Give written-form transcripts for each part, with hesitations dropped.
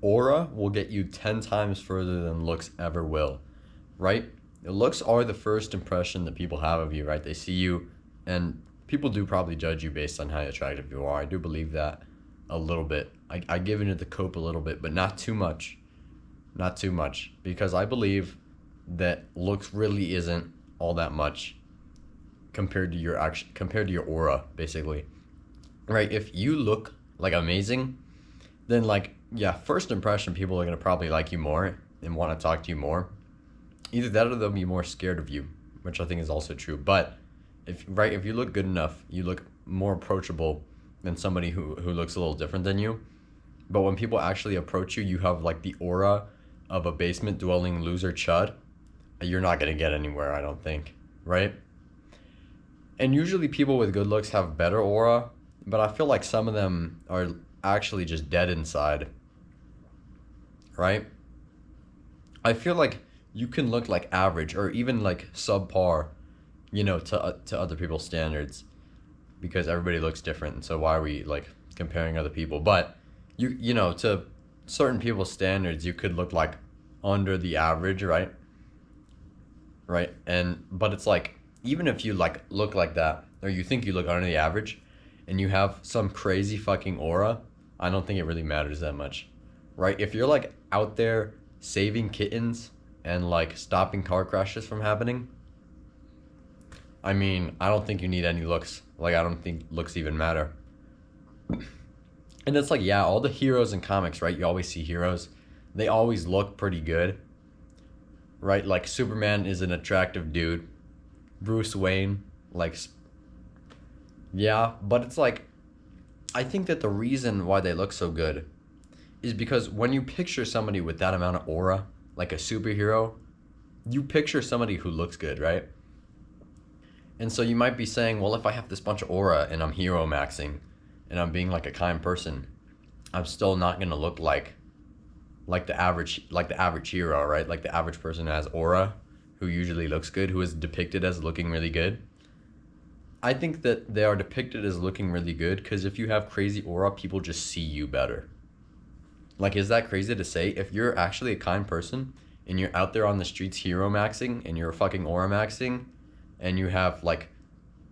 aura will get you 10 times further than looks ever will, right? Looks are the first impression that people have of you, right? They see you, and people do probably judge you based on how attractive you are. I do believe that a little bit. I give into the cope a little bit, but not too much. Not too much. Because I believe that looks really isn't all that much compared to your aura, basically. Right? If you look like amazing, then like, yeah, first impression, people are gonna probably like you more and want to talk to you more. Either that or they'll be more scared of you, which I think is also true. But if you look good enough, you look more approachable than somebody who looks a little different than you. But when people actually approach you, you have like the aura of a basement dwelling loser chud. You're not gonna get anywhere, I don't think, right? And usually people with good looks have better aura, but I feel like some of them are actually just dead inside, right? I feel like you can look like average or even like subpar, to other people's standards, because everybody looks different. And so why are we like comparing other people? But to certain people's standards, you could look like under the average, right? Right. But it's like, even if you like look like that, or you think you look under the average, and you have some crazy fucking aura, I don't think it really matters that much, right? If you're like out there saving kittens and like stopping car crashes from happening, I mean, I don't think you need any looks. Like, I don't think looks even matter. And it's like, yeah, all the heroes in comics, right? You always see heroes. They always look pretty good, right? Like Superman is an attractive dude. Bruce Wayne, like, yeah, but it's like, I think that the reason why they look so good is because when you picture somebody with that amount of aura, like a superhero, you picture somebody who looks good, right? And so you might be saying, well, if I have this bunch of aura and I'm hero maxing and I'm being like a kind person, I'm still not gonna look like the average hero, right? Like the average person has aura, who usually looks good, who is depicted as looking really good. I think that they are depicted as looking really good because if you have crazy aura, people just see you better. Like, is that crazy to say? If you're actually a kind person and you're out there on the streets hero maxing and you're fucking aura maxing and you have like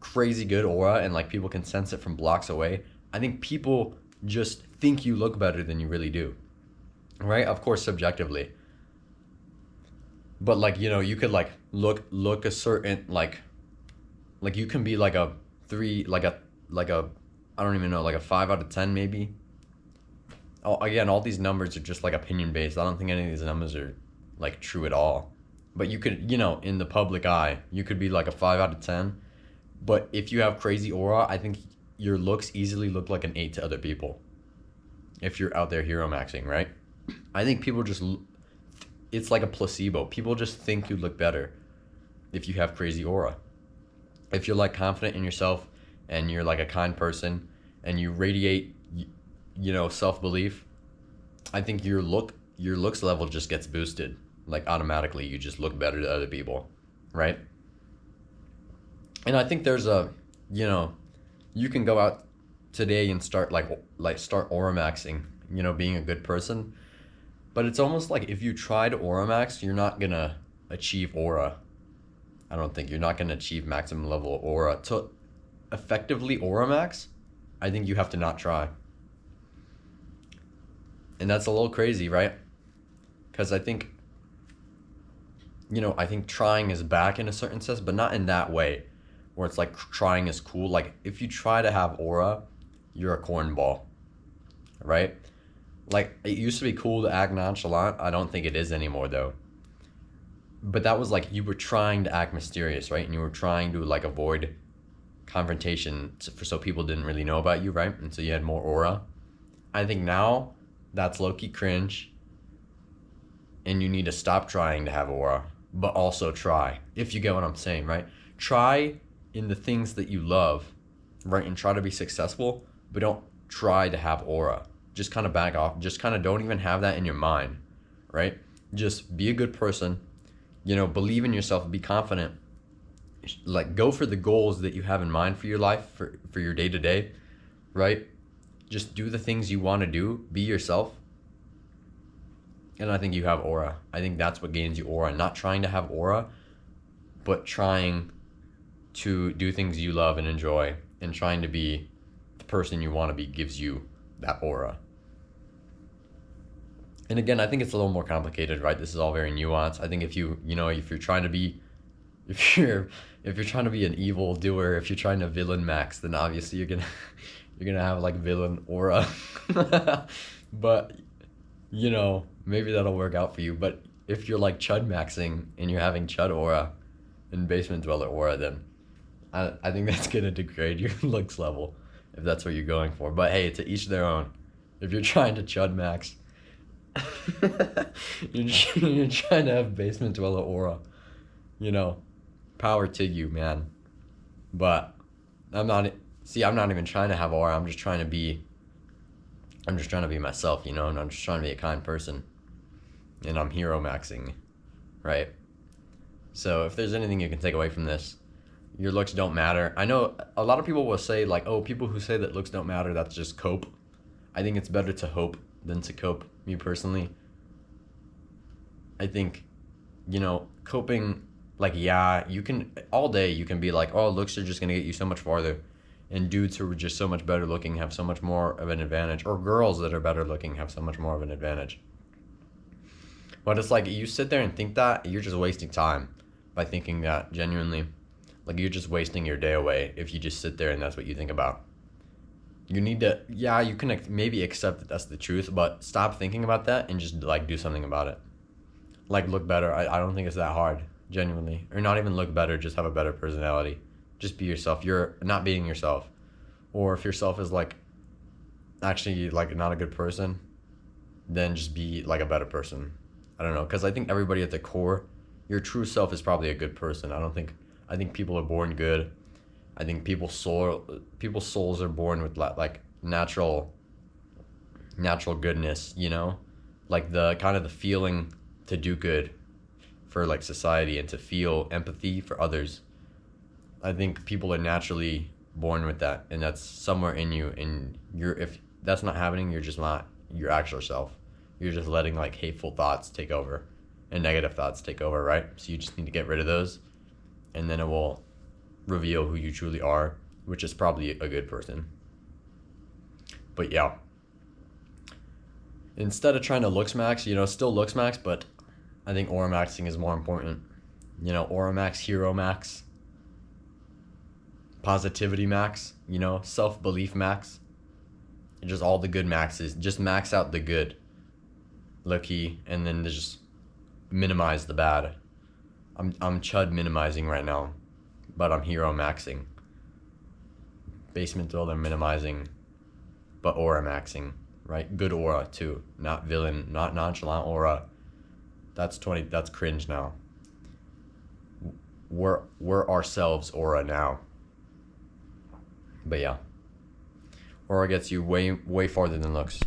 crazy good aura and like people can sense it from blocks away, I think people just think you look better than you really do, right? Of course, subjectively. But like, you could like look a certain like you can be like a 3, like a I don't even know, like a 5 out of 10 maybe. Oh, again, all these numbers are just like opinion based. I don't think any of these numbers are like true at all. But you could, in the public eye, you could be like a 5 out of 10. But if you have crazy aura, I think your looks easily look like an 8 to other people. If you're out there hero maxing, right? I think people just, it's like a placebo. People just think you look better if you have crazy aura. If you're like confident in yourself and you're like a kind person and you radiate, self-belief, I think your looks level just gets boosted. Like automatically, you just look better to other people, right? And I think there's you can go out today and start start aura maxing, being a good person. But it's almost like if you try to aura max, you're not gonna achieve aura. I don't think you're not gonna achieve maximum level of aura. To effectively aura max, I think you have to not try. And that's a little crazy, right? Because I think trying is back in a certain sense, but not in that way, where it's like trying is cool. Like if you try to have aura, you're a cornball, right? Like it used to be cool to act nonchalant. I don't think it is anymore though. But that was like you were trying to act mysterious, right? And you were trying to like avoid confrontation so people didn't really know about you, right? And so you had more aura. I think now that's low-key cringe, and you need to stop trying to have aura, but also try, if you get what I'm saying, right? Try in the things that you love, right? And try to be successful, but don't try to have aura. Just kind of back off. Just kind of don't even have that in your mind, right? Just be a good person, believe in yourself, be confident. Like go for the goals that you have in mind for your life, for your day-to-day, right? Just do the things you want to do, be yourself. And I think you have aura. I think that's what gains you aura. Not trying to have aura, but trying to do things you love and enjoy, and trying to be the person you want to be gives you that aura. And again, I think it's a little more complicated, right? This is all very nuanced. I think if if you're trying to be, if you're trying to be an evil doer, if you're trying to villain max, then obviously you're gonna have like villain aura. But maybe that'll work out for you. But if you're like chud maxing and you're having chud aura and basement dweller aura, then I think that's gonna degrade your looks level if that's what you're going for. But hey, to each their own. If you're trying to chud max, you're trying to have basement dweller aura, power to you, man. But I'm not even trying to have aura. I'm just trying to be myself, and I'm just trying to be a kind person. And I'm hero maxing, right? So if there's anything you can take away from this, your looks don't matter. I know a lot of people will say like, oh, people who say that looks don't matter, that's just cope. I think it's better to hope than to cope, me personally. I think, coping, like, yeah, you can, all day you can be like, oh, looks are just going to get you so much farther. And dudes who are just so much better looking have so much more of an advantage. Or girls that are better looking have so much more of an advantage. But it's like, you sit there and think that, you're just wasting time by thinking that, genuinely. Like, you're just wasting your day away if you just sit there and that's what you think about. You need to, yeah, you can maybe accept that that's the truth, but stop thinking about that and just, like, do something about it. Like, look better. I don't think it's that hard, genuinely. Or not even look better, just have a better personality. Just be yourself. You're not being yourself. Or if yourself is, like, actually, like, not a good person, then just be, like, a better person. I don't know, because I think everybody at the core, your true self is probably a good person. I think people are born good. I think people's souls are born with like natural goodness, like the kind of the feeling to do good for like society and to feel empathy for others. I think people are naturally born with that, and that's somewhere in you. And if that's not happening, you're just not your actual self. You're just letting like hateful thoughts take over and negative thoughts take over, right? So you just need to get rid of those, and then it will reveal who you truly are, which is probably a good person. But yeah, instead of trying to looks max, still looks max, but I think aura maxing is more important. Aura max, hero max, positivity max, self-belief max, just all the good maxes. Just max out the good, low key, and then just minimize the bad. I'm chud minimizing right now, but I'm hero maxing. Basement dweller minimizing, but aura maxing, right? Good aura too, not villain, not nonchalant aura. That's cringe now. We're ourselves aura now. But yeah, aura gets you way farther than looks.